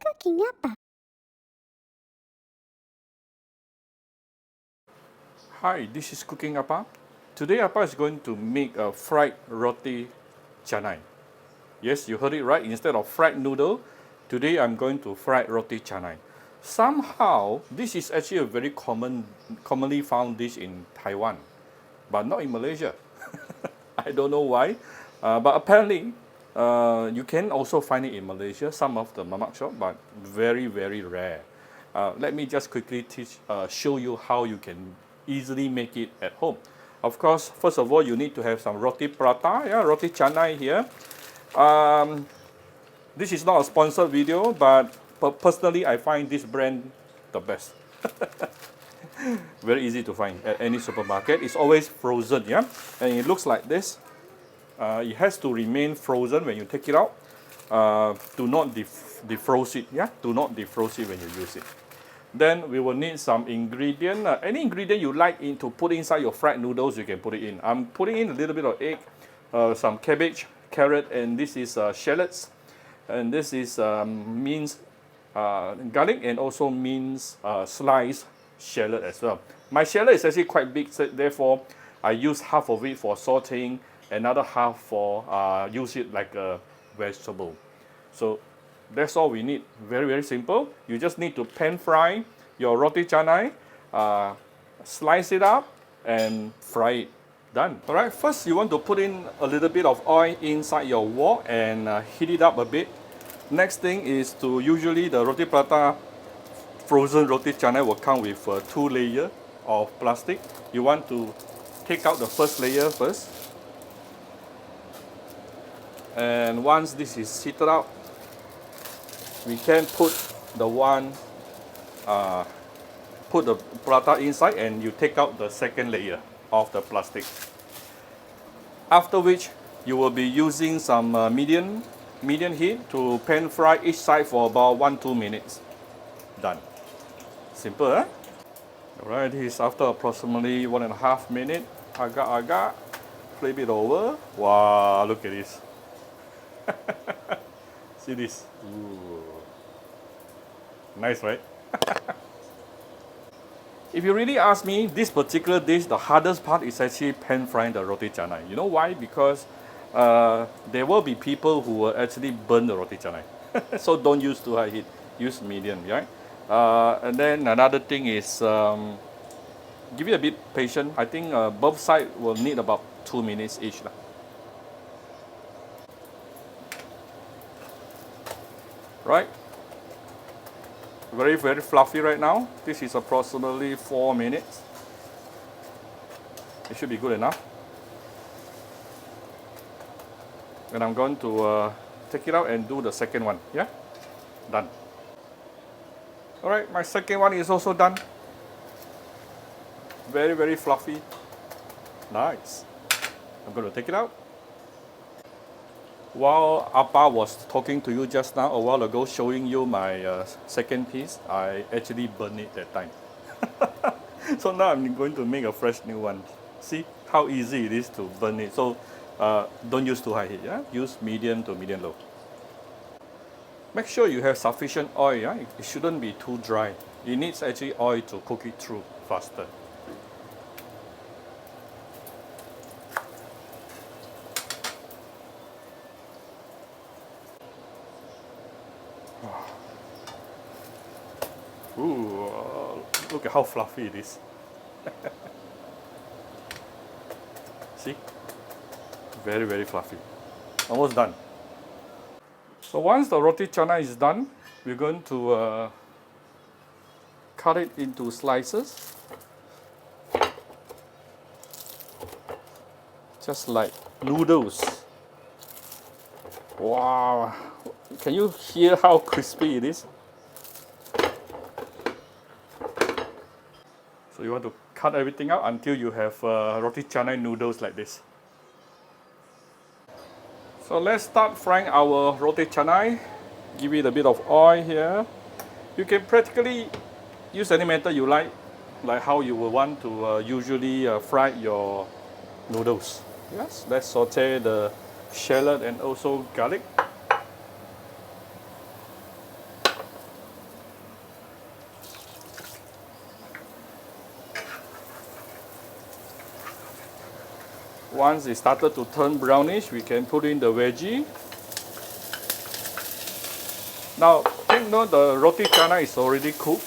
Cooking apa? Hi, this is Cooking Appa. Today Appa is going to make a fried roti canai. Yes, you heard it right. Instead of fried noodle, today I'm going to fried roti canai. Somehow, this is actually a very commonly found dish in Taiwan, but not in Malaysia. I don't know why, but apparently you can also find it in Malaysia, some of the mamak shop, but very, very rare. Let me just quickly show you how you can easily make it at home. Of course, first of all, you need to have some roti prata, yeah, roti canai here. This is not a sponsored video, but personally, I find this brand the best. Very easy to find at any supermarket. It's always frozen, yeah, and it looks like this. It has to remain frozen when you take it out. Do not defrost it, yeah. Do not defrost it when you use it. Then we will need some ingredient. Any ingredient you like to put inside your fried noodles, you can put it in. I'm putting in a little bit of egg, some cabbage, carrot, and this is shallots, and this is minced garlic, and also minced sliced shallot as well. My shallot is actually quite big, so therefore I use half of it for sauteing, another half for use it like a vegetable. So that's all we need. Very, very simple. You just need to pan fry your roti canai, slice it up, and fry it. Done. All right. First, you want to put in a little bit of oil inside your wok and heat it up a bit. Next thing is to usually the roti prata frozen roti canai will come with 2 layers of plastic. You want to take out the first layer first, and once this is heated up, we can put the put the prata inside, and you take out the second layer of the plastic. After which, you will be using some medium heat to pan fry each side for about 1-2 minutes. Done. Simple, eh? Alright, this is after approximately 1.5 minutes. Agak, flip it over. Wow, look at this. See this? Ooh. Nice, right? If you really ask me, this particular dish, the hardest part is actually pan frying the roti canai. You know why? Because there will be people who will actually burn the roti canai. So don't use too high heat. Use medium, right? And then another thing is give it a bit patient. I think both sides will need about 2 minutes each. Right? Very, very fluffy right now. This is approximately 4 minutes. It should be good enough. And I'm going to take it out and do the second one. Yeah? Done. Alright, my second one is also done. Very, very fluffy. Nice. I'm going to take it out. While Appa was talking to you just now, a while ago, showing you my second piece, I actually burned it that time. So now I'm going to make a fresh new one. See how easy it is to burn it. So don't use too high heat, yeah? Use medium to medium low. Make sure you have sufficient oil, yeah? It shouldn't be too dry. It needs actually oil to cook it through faster. Ooh, look at how fluffy it is. See? Very, very fluffy. Almost done. So once the roti canai is done, we're going to cut it into slices. Just like noodles. Wow. Can you hear how crispy it is? So you want to cut everything out until you have roti canai noodles like this. So let's start frying our roti canai. Give it a bit of oil here. You can practically use any method you like how you will want to usually fry your noodles. Yes, let's saute the shallot and also garlic. Once it started to turn brownish, we can put in the veggie. Now, take note the roti canai is already cooked,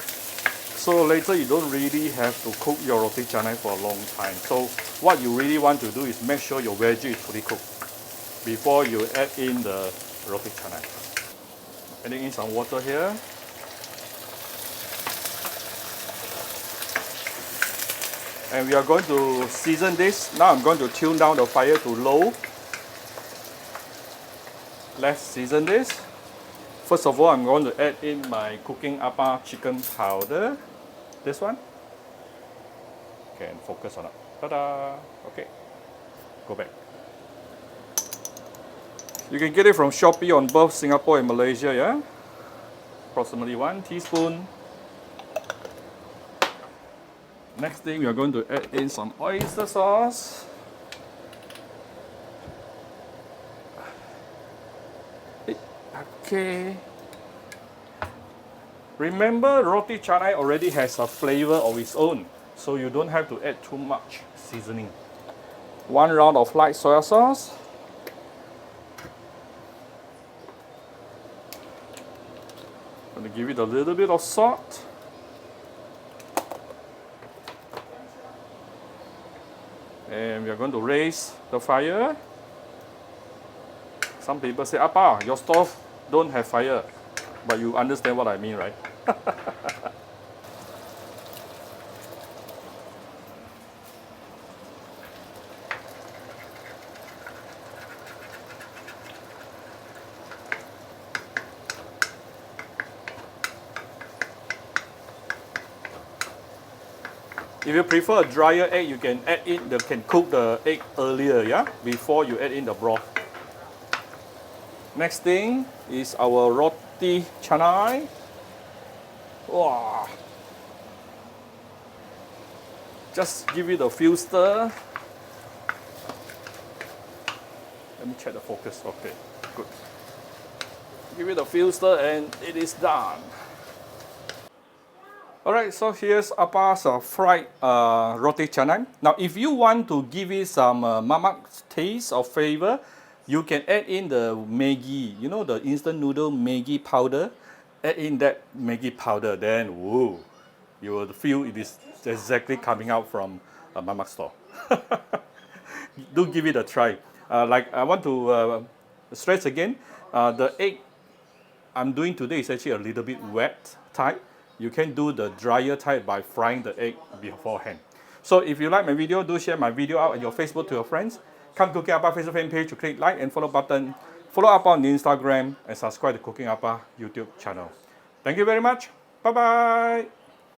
so later you don't really have to cook your roti canai for a long time. So what you really want to do is make sure your veggie is fully cooked before you add in the roti canai. Adding in some water here. And we are going to season this. Now I'm going to tune down the fire to low. Let's season this. First of all, I'm going to add in my cooking apa chicken powder. This one. Okay, and focus on it. Ta-da! Okay, go back. You can get it from Shopee on both Singapore and Malaysia, yeah? Approximately 1 teaspoon. Next thing, we are going to add in some oyster sauce. Okay. Remember, roti canai already has a flavor of its own, so you don't have to add too much seasoning. 1 round of light soy sauce. I'm going to give it a little bit of salt. And we are going to raise the fire. Some people say, Appa, your stove don't have fire. But you understand what I mean, right? If you prefer a drier egg, you can cook the egg earlier, yeah, before you add in the broth. Next thing is our roti canai. Wow. Just give it a few stir. Let me check the focus. Okay, good. Give it a few stir and it is done. Alright, so here's Appa's fried roti canai. Now, if you want to give it some mamak taste or flavor, you can add in the Maggi, you know, the instant noodle Maggi powder. Add in that Maggi powder, then woo, you will feel it is exactly coming out from a mamak store. Do give it a try. Like I want to stress again, the egg I'm doing today is actually a little bit wet type. You can do the drier type by frying the egg beforehand. So if you like my video, do share my video out on your Facebook to your friends. Come to Cooking Appa Facebook fan page to click like and follow button. Follow Appa on the Instagram and subscribe to Cooking Appa YouTube channel. Thank you very much. Bye-bye.